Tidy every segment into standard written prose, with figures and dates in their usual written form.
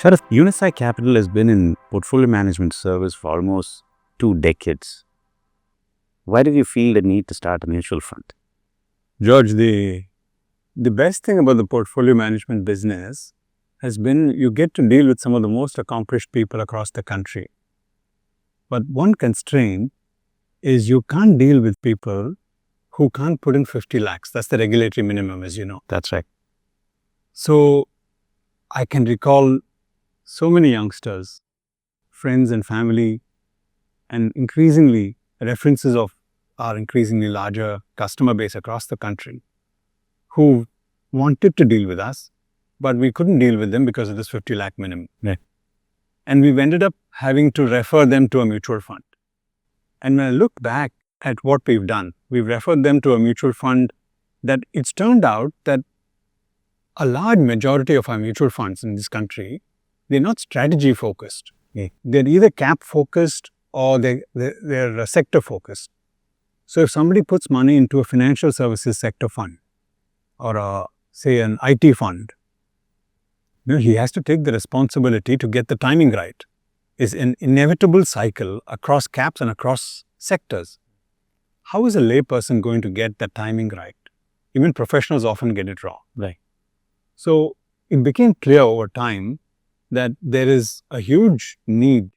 Sarath, Unifi Capital has been in portfolio management service for almost 2 decades. Why did you feel the need to start a mutual fund? George, the best thing about the portfolio management business has been you get to deal with some of the most accomplished people across the country. But one constraint is you can't deal with people who can't put in 50 lakhs. That's the regulatory minimum, as you know. That's right. So I can recall so many youngsters, friends and family, and increasingly references of our increasingly larger customer base across the country who wanted to deal with us, but we couldn't deal with them because of this 50 lakh minimum. Right. And we've ended up having to refer them to a mutual fund. And when I look back at what we've done, we've referred them to a mutual fund that it's turned out that a large majority of our mutual funds in this country, they're not strategy focused. They're either cap focused or they're sector focused. So if somebody puts money into a financial services sector fund or say an IT fund, he has to take the responsibility to get the timing right. It's an inevitable cycle across caps and across sectors. How is a layperson going to get that timing right? Even professionals often get it wrong. Right. So it became clear over time that there is a huge need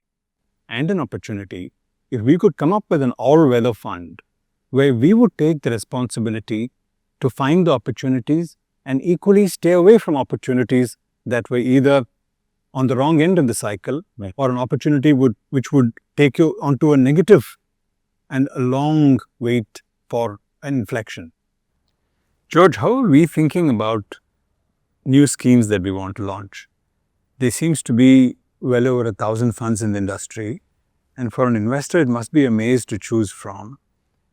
and an opportunity if we could come up with an all-weather fund where we would take the responsibility to find the opportunities and equally stay away from opportunities that were either on the wrong end of the cycle, right, or an opportunity which would take you onto a negative and a long wait for an inflection. George, how are we thinking about new schemes that we want to launch? There seems to be well over 1,000 funds in the industry, and for an investor it must be a maze to choose from.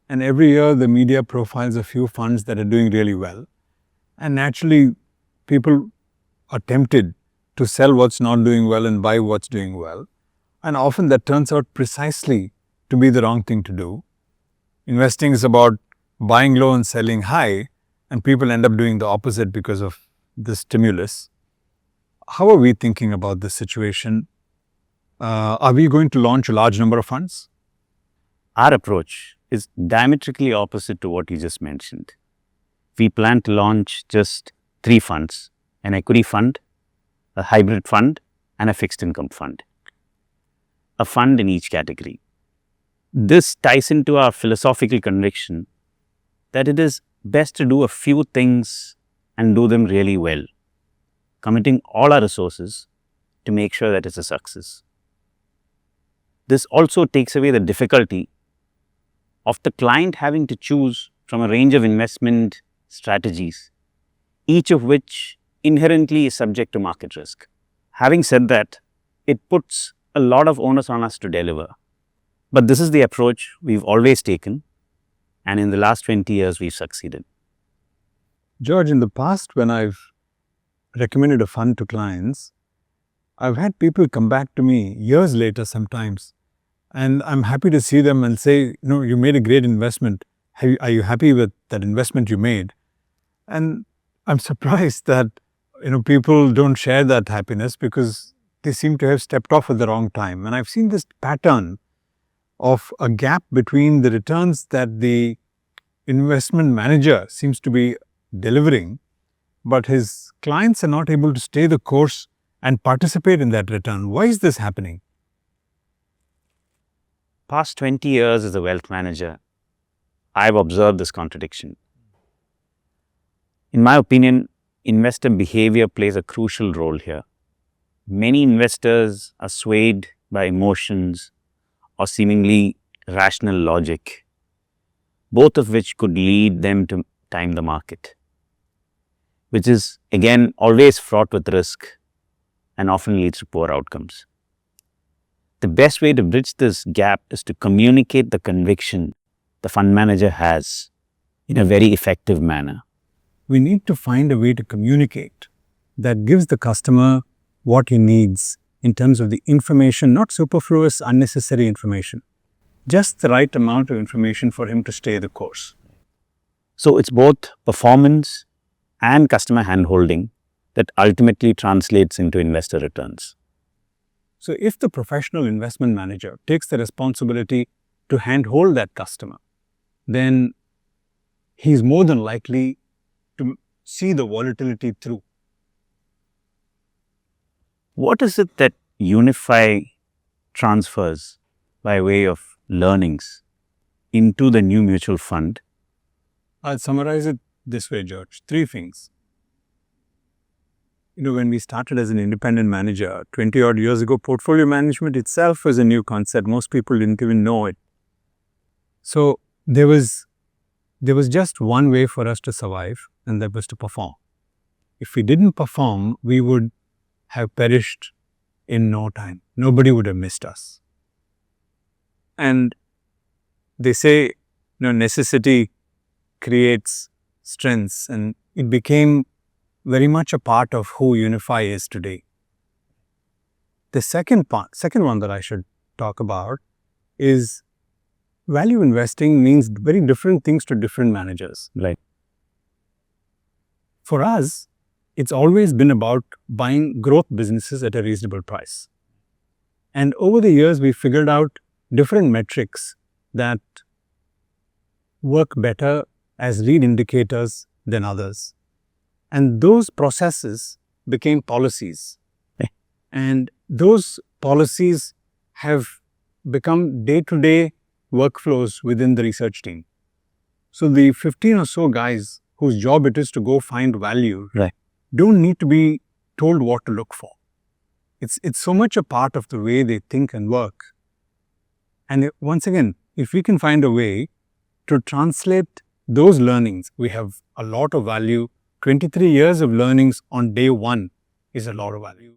And every year the media profiles a few funds that are doing really well, and naturally people are tempted to sell what's not doing well and buy what's doing well, and often that turns out precisely to be the wrong thing to do. Investing is about buying low and selling high, and people end up doing the opposite because of the stimulus. How are we thinking about this situation? Are we going to launch a large number of funds? Our approach is diametrically opposite to what you just mentioned. We plan to launch just 3 funds: an equity fund, a hybrid fund, and a fixed income fund. A fund in each category. This ties into our philosophical conviction that it is best to do a few things and do them really well, committing all our resources to make sure that it's a success. This also takes away the difficulty of the client having to choose from a range of investment strategies, each of which inherently is subject to market risk. Having said that, it puts a lot of onus on us to deliver. But this is the approach we've always taken, and in the last 20 years we've succeeded. George, in the past when I've recommended a fund to clients, I've had people come back to me years later sometimes, and I'm happy to see them and say, you made a great investment. Are you happy with that investment you made? And I'm surprised that people don't share that happiness because they seem to have stepped off at the wrong time. And I've seen this pattern of a gap between the returns that the investment manager seems to be delivering, but his clients are not able to stay the course and participate in that return. Why is this happening? Past 20 years as a wealth manager, I've observed this contradiction. In my opinion, investor behavior plays a crucial role here. Many investors are swayed by emotions or seemingly rational logic, both of which could lead them to time the market, which is again always fraught with risk and often leads to poor outcomes. The best way to bridge this gap is to communicate the conviction the fund manager has in a very effective manner. We need to find a way to communicate that gives the customer what he needs in terms of the information, not superfluous, unnecessary information, just the right amount of information for him to stay the course. So it's both performance and customer handholding that ultimately translates into investor returns. So if the professional investment manager takes the responsibility to handhold that customer, then he's more than likely to see the volatility through. What is it that Unifi transfers by way of learnings into the new mutual fund? I'll summarize it this way, George. 3 things. When we started as an independent manager 20 odd years ago, portfolio management itself was a new concept. Most people didn't even know it. So there was just one way for us to survive, and that was to perform. If we didn't perform, we would have perished in no time. Nobody would have missed us. And they say, necessity creates strengths, and it became very much a part of who Unifi is today. The second one that I should talk about is value investing means very different things to different managers. Right. For us, it's always been about buying growth businesses at a reasonable price. And over the years, we figured out different metrics that work better as lead indicators than others. And those processes became policies. And those policies have become day-to-day workflows within the research team. So the 15 or so guys whose job it is to go find value don't need to be told what to look for. It's so much a part of the way they think and work. And once again, if we can find a way to translate those learnings, we have a lot of value. 23 years of learnings on day 1 is a lot of value.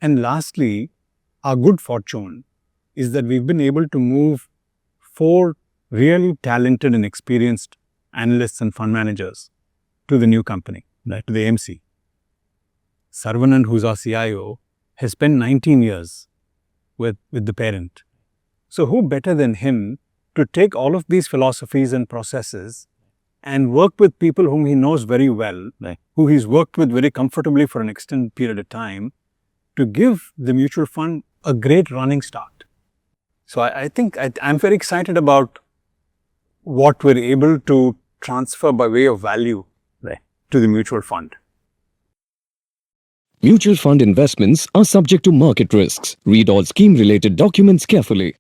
And lastly, our good fortune is that we've been able to move 4 really talented and experienced analysts and fund managers to the new company, to the AMC. Saravanan, who's our CIO, has spent 19 years with the parent. So who better than him to take all of these philosophies and processes and work with people whom he knows very well, who he's worked with very comfortably for an extended period of time, to give the mutual fund a great running start. So I think I'm very excited about what we're able to transfer by way of value to the mutual fund. Mutual fund investments are subject to market risks. Read all scheme-related documents carefully.